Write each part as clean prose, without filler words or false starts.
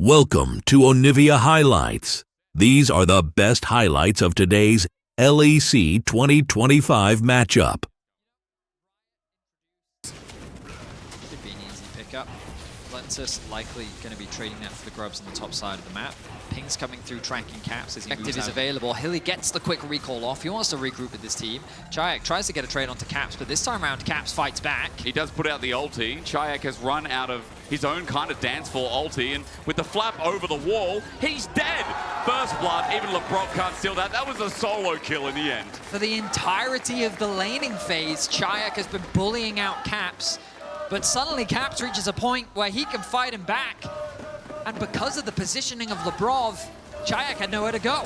Welcome to Onivia Highlights. These are the best highlights of today's LEC 2025 matchup. Could be an easy pickup. Lentus likely going to be trading that for the grubs on the top side of the map. Ping's coming through, tracking Caps as he moves is available. Hilly gets the quick recall off. He wants to regroup with his team. Chayak tries to get a trade onto Caps, but this time around, Caps fights back. He does put out the ulti. Chayak has run out of his own kind of dance floor ulti, and with the flap over the wall, he's dead. First blood, even LeBron can't steal that. That was a solo kill in the end. For the entirety of the laning phase, Chayak has been bullying out Caps, but suddenly Caps reaches a point where he can fight him back. And because of the positioning of Lebrov, Chayak had nowhere to go.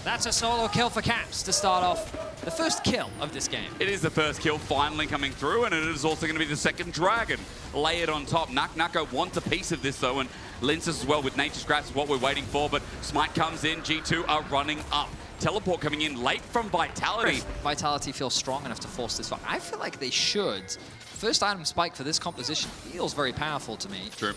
That's a solo kill for Caps to start off the first kill of this game. It is the first kill finally coming through, and it is also going to be the second dragon layered on top. Nako wants a piece of this though, and Linces as well with Nature's Grasp is what we're waiting for, but Smite comes in, G2 are running up. Teleport coming in late from Vitality. Vitality feels strong enough to force this fight. I feel like they should. First item spike for this composition feels very powerful to me. True.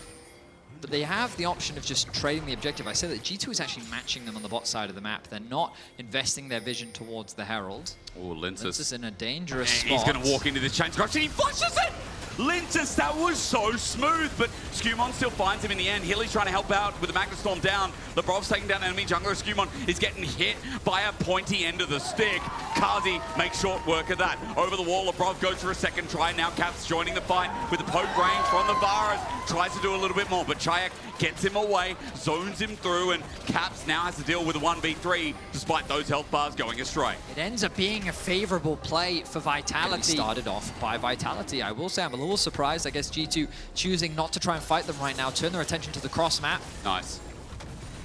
But they have the option of just trading the objective. I say that G2 is actually matching them on the bot side of the map. They're not investing their vision towards the Herald. Oh, Linces is in a dangerous spot. He's going to walk into this chain scratch and he flushes it! Linces, that was so smooth, but Skumon still finds him in the end. Hilly's trying to help out with the Magnet Storm down. Lebrov's taking down enemy jungler. Skumon is getting hit by a pointy end of the stick. Kazi makes short work of that. Over the wall, Lebrov goes for a second try. Now Caps joining the fight with the poke range from the Varas. Tries to do a little bit more, but Chayak gets him away, zones him through, and Caps now has to deal with a 1v3 despite those health bars going astray. It ends up being a favorable play for Vitality. Started off by Vitality. I will say I'm a little surprised. I guess G2 choosing not to try and fight them right now, turn their attention to the cross map. Nice.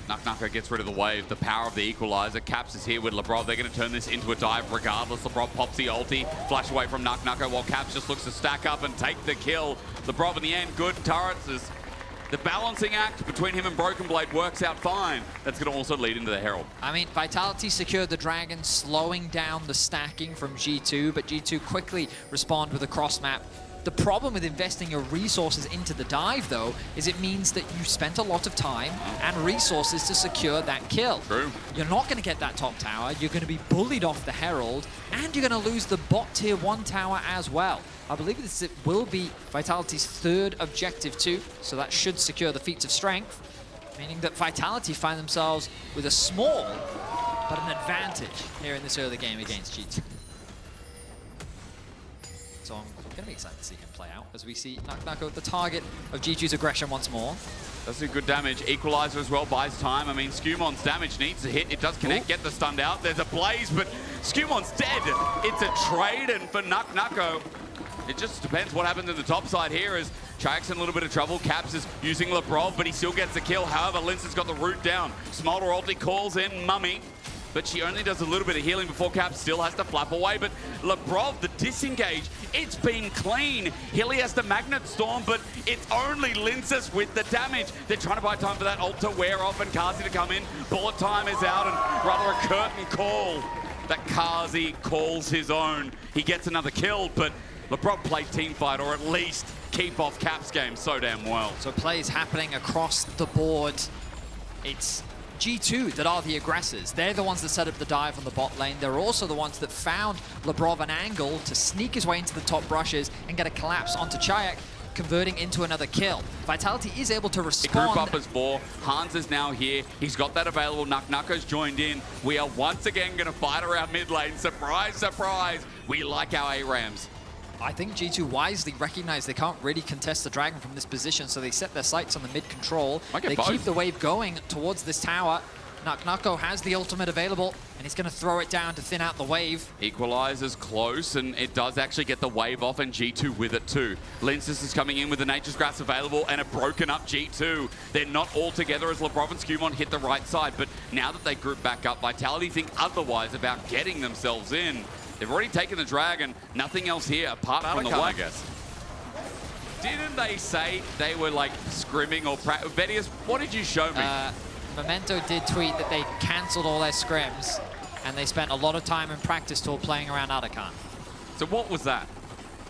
Nako gets rid of the wave, the power of the equalizer. Caps is here with Lebrov. They're going to turn this into a dive regardless. Lebrov pops the ulti, flash away from Nako while Caps just looks to stack up and take the kill. Lebrov in the end, good turrets. Is the balancing act between him and Broken Blade works out fine. That's going to also lead into the Herald. I mean, Vitality secured the Dragon, slowing down the stacking from G2, but G2 quickly respond with a cross map. The problem with investing your resources into the dive, though, is it means that you spent a lot of time and resources to secure that kill. True. You're not going to get that top tower, you're going to be bullied off the Herald, and you're going to lose the bot tier 1 tower as well. I believe this will be Vitality's third objective too, so that should secure the feats of strength, meaning that Vitality find themselves with a small, but an advantage here in this early game against G2. So I'm going to be excited to see him play out as we see Nako the target of G2's aggression once more. Does do good damage. Equalizer as well buys time. I mean, Skumon's damage needs to hit. It does connect, get the stunned out. There's a blaze, but Skumon's dead. It's a trade, and for Nako, it just depends what happens in the top side here as Chayak's in a little bit of trouble. Caps is using Lebrov, but he still gets the kill. However, Lince has got the root down. Smolder ulti calls in Mummy, but she only does a little bit of healing before Caps still has to flap away. But Lebrov, the disengage, it's been clean. Hilly has the Magnet Storm, but it's only Linces with the damage. They're trying to buy time for that ult to wear off and Kazi to come in. Bullet time is out, and rather a curtain call that Kazi calls his own. He gets another kill, but Lebrov played team fight, or at least keep off Caps game so damn well. So plays happening across the board. It's G2 that are the aggressors. They're the ones that set up the dive on the bot lane. They're also the ones that found Lebrov an angle to sneak his way into the top brushes and get a collapse onto Chayak, converting into another kill. Vitality is able to respond. They group up as 4. Hans is now here. He's got that available. Nako's joined in. We are once again going to fight around mid lane. Surprise, surprise. We like our ARAMs. I think G2 wisely recognize they can't really contest the Dragon from this position, so they set their sights on the mid control. They keep the wave going towards this tower. Nako has the ultimate available, and he's going to throw it down to thin out the wave. Equalizer's close, and it does actually get the wave off, and G2 with it too. Linces is coming in with the Nature's Grasp available, and a broken up G2. They're not all together as Lebrov and Skumon hit the right side, but now that they group back up, Vitality think otherwise about getting themselves in. They've already taken the Dragon, nothing else here apart from the wave. I guess. Didn't they say they were like scrimming or Vedius, what did you show me? Memento did tweet that they cancelled all their scrims and they spent a lot of time in practice tour playing around Arakan. So what was that?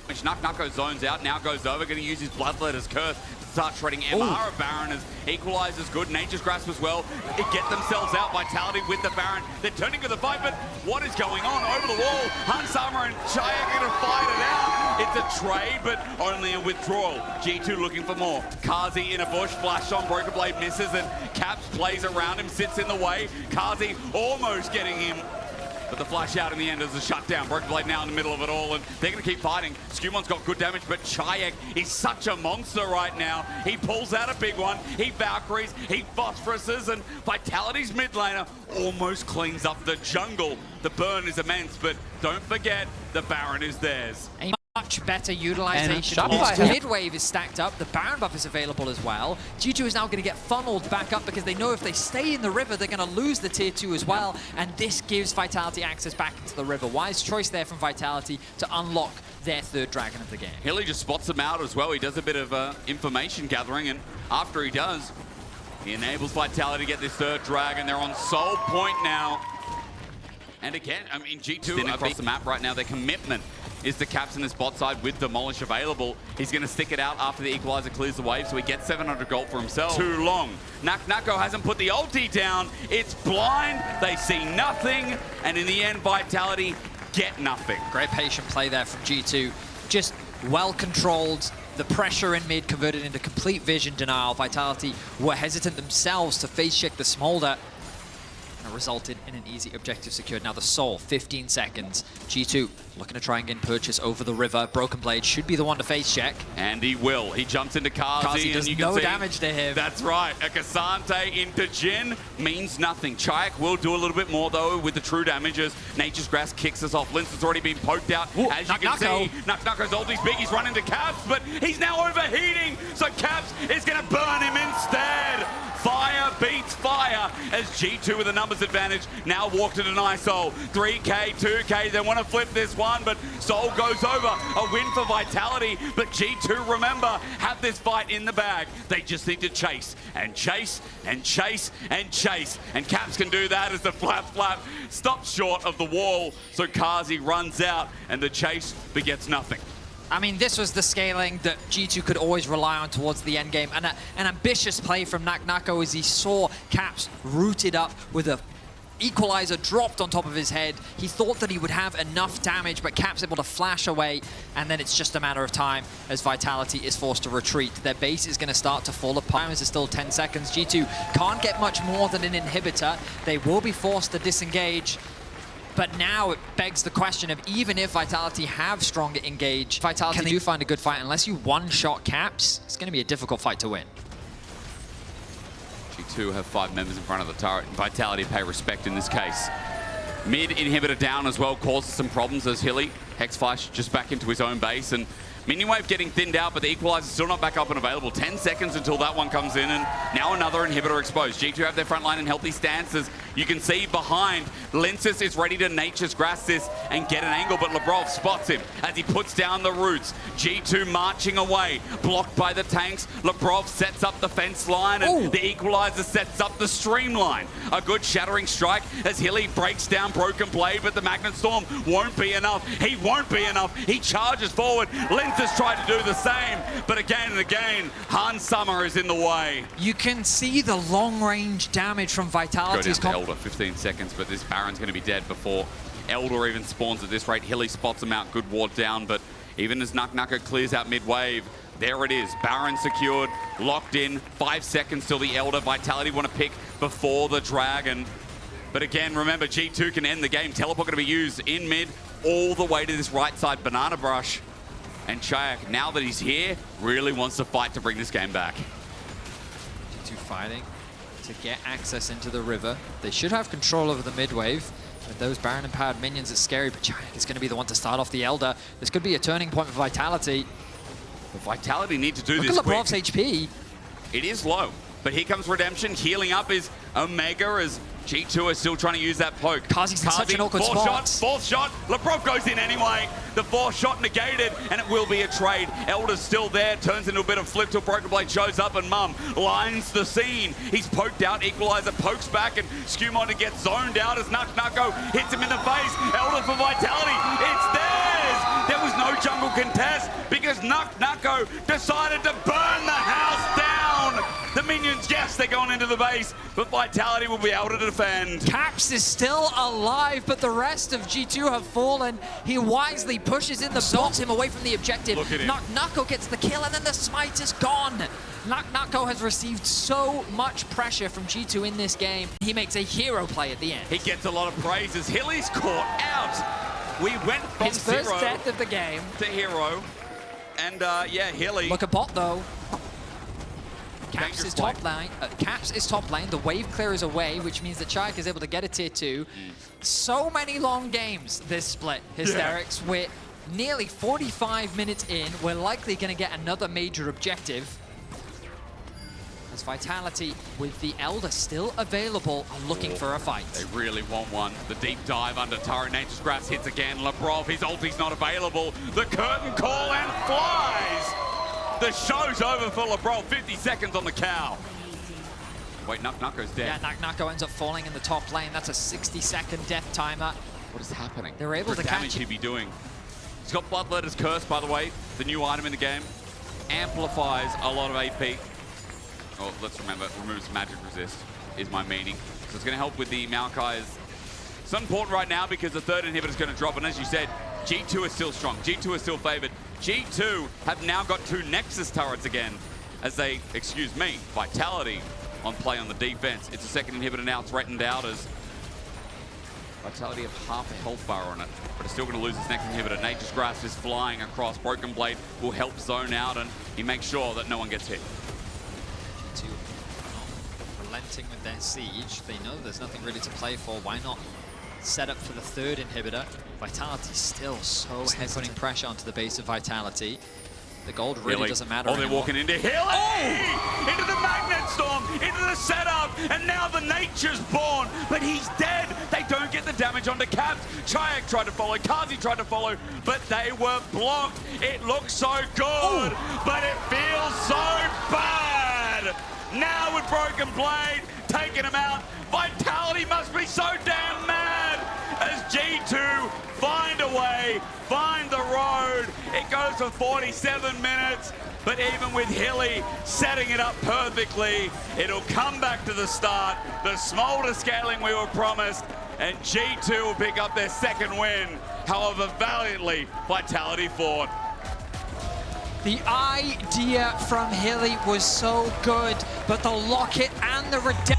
Nako zones out, now goes over, going to use his Bloodletter's Curse, start shredding MR of Baron as equalizes good. Nature's Grasp as well. They get themselves out. Vitality with the Baron. They're turning to the fight, but what is going on? Over the wall, Hansama and Chaya are going to fight it out. It's a trade, but only a withdrawal. G2 looking for more. Kazi in a bush, flash on, Broken Blade misses, and Caps plays around him, sits in the way. Kazi almost getting him, but the flash out in the end is a shutdown. Broken Blade now in the middle of it all, and they're going to keep fighting. Skumon's got good damage, but Chayek is such a monster right now. He pulls out a big one, he Valkyries, he Phosphoruses, and Vitality's mid laner almost cleans up the jungle. The burn is immense, but don't forget, the Baron is theirs. Much better utilization. Mid-wave is stacked up. The Baron buff is available as well. G2 is now going to get funneled back up because they know if they stay in the river, they're going to lose the tier 2 as well. And this gives Vitality access back into the river. Wise choice there from Vitality to unlock their third dragon of the game. Hilly just spots him out as well. He does a bit of information gathering, and after he does, he enables Vitality to get this third dragon. They're on Soul Point now. And again, I mean, G2 across the map right now, their commitment is the Caps in this bot side with Demolish available. He's going to stick it out after the equalizer clears the wave, so he gets 700 gold for himself. Too long. Nako hasn't put the ulti down. It's blind. They see nothing. And in the end, Vitality get nothing. Great patient play there from G2. Just well controlled. The pressure in mid converted into complete vision denial. Vitality were hesitant themselves to face check the Smolder. Resulted in an easy objective secured. Now the Soul, 15 seconds. G2 looking to try and get purchase over the river. Broken Blade should be the one to face check. And he will. He jumps into Kazi. Does no damage to him. That's right. A Cassante into Jin means nothing. Chayek will do a little bit more though with the true damages. Nature's Grasp kicks us off. Linson's already been poked out. Ooh, as you can see, Nako's ulti's big. He's running to Caps, but he's now overheating. So Caps is going to burn him instead. Fire beats fire as G2 with a numbers advantage now walk to deny Soul. 3K, 2K, they want to flip this one, but Soul goes over. A win for Vitality, but G2, remember, have this fight in the bag. They just need to chase and chase and chase and chase. And Caps can do that as the flap stops short of the wall. So Kazi runs out and the chase begets nothing. I mean, this was the scaling that G2 could always rely on towards the end game. And an ambitious play from Nako as he saw Caps rooted up with a equalizer dropped on top of his head. He thought that he would have enough damage, but Caps able to flash away, and then it's just a matter of time as Vitality is forced to retreat. Their base is going to start to fall apart. There's still 10 seconds. G2 can't get much more than an inhibitor. They will be forced to disengage. But now it begs the question of even if Vitality have stronger engage, Vitality do find a good fight. Unless you one-shot Caps, it's going to be a difficult fight to win. G2 have 5 members in front of the turret. Vitality pay respect in this case. Mid inhibitor down as well causes some problems as Hilly, Hexflash just back into his own base, and Minion Wave getting thinned out, but the equalizer still not back up and available. 10 seconds until that one comes in, and now another inhibitor exposed. G2 have their front line in healthy stances. You can see behind, Linsis is ready to Nature's Grasp this and get an angle, but Labrov spots him as he puts down the roots. G2 marching away, blocked by the tanks. Labrov sets up the fence line, and the equalizer sets up the streamline. A good shattering strike as Hilly breaks down Broken Blade, but the Magnet Storm won't be enough. He won't be enough. He charges forward. Linsis tried to do the same, but again and again, Hansama is in the way. You can see the long-range damage from Vitality's. Go down to Elder, 15 seconds, but this Baron's going to be dead before Elder even spawns at this rate. Hilly spots him out, good ward down, but even as Nako clears out mid-wave, there it is. Baron secured, locked in, 5 seconds till the Elder. Vitality want to pick before the Dragon. But again, remember, G2 can end the game. Teleport going to be used in mid, all the way to this right side Banana Brush. And Chayek, now that he's here, really wants to fight to bring this game back. G2 fighting to get access into the river. They should have control over the mid-wave. With those Baron-empowered minions, it's scary, but Chayek is going to be the one to start off the Elder. This could be a turning point for Vitality. But Vitality need to do this quick. Look at Labrov's quick. HP. It is low, but here comes Redemption. Healing up is Omega as G2 is still trying to use that poke. Kazi's in such an awkward spot. Fourth shot. Labrov goes in anyway. The fourth shot negated, and it will be a trade. Elder's still there, turns into a bit of flip till Broken Blade shows up, and Mum lines the scene. He's poked out, Equalizer pokes back, and Skumon gets zoned out as Nako hits him in the face. Elder for Vitality. It's there! is there was no jungle contest because Nucko decided to burn the house down. The minions, yes, they're going into the base, but Vitality will be able to defend. Caps is still alive, but the rest of G2 have fallen. He wisely pushes in the bot him away from the objective. Look at him. Nucko gets the kill, and then the smite is gone. Nucko has received so much pressure from G2 in this game. He makes a hero play at the end. He gets a lot of praises. Hilly's caught out. We went from His first zero death of the game to hero. And yeah, Hilly. Look at bot though. Caps Dangerous is top lane. Caps is top lane. The wave clear is away, which means that Chayek is able to get a tier 2. So many long games this split, Hysterics. Yeah. We're nearly 45 minutes in. We're likely going to get another major objective. As Vitality, with the Elder still available, are looking for a fight. They really want one. The deep dive under Tara. Nature's Grass hits again. Labrov, his ulti's not available. The curtain call and flies. The show's over for Labrov. 50 seconds on the cow. Wait, Nucko's dead. Yeah, Nucko ends up falling in the top lane. That's a 60-second death timer. What is happening? They're able to damage catch he'd be doing. He's got Bloodletter's Curse, by the way. The new item in the game. Amplifies a lot of AP. Oh, let's remember, removes magic resist, is my meaning. So it's going to help with the Maokai's. It's important right now because the third inhibitor is going to drop. And as you said, G2 is still strong. G2 is still favored. G2 have now got 2 Nexus turrets again as they, excuse me, Vitality on play on the defense. It's a second inhibitor now threatened out as Vitality have half a health bar on it, but it's still going to lose its next inhibitor. Nature's Grasp is flying across. Broken Blade will help zone out, and he makes sure that no one gets hit. G2 relenting with their siege. They know there's nothing really to play for. Why not set up for the third inhibitor? Vitality still so heavy, putting pressure onto the base of Vitality. The gold really Hilly. doesn't matter Oh, they're anymore. walking into Hilly! Oh! Into the Magnet Storm, into the setup, and now the Nature's born, but he's dead. They don't get the damage onto Caps. Chayek tried to follow, Kazi tried to follow, but they were blocked. It looks so good, but it feels so bad. Now with Broken Blade, taking him out, Vitality must be so damn mad as G2 find a way, find the road. It goes for 47 minutes, but even with Hilly setting it up perfectly, it'll come back to the start. The smolder scaling we were promised, and G2 will pick up their second win. However valiantly Vitality fought. The idea from Hilly was so good, but the locket and the redemption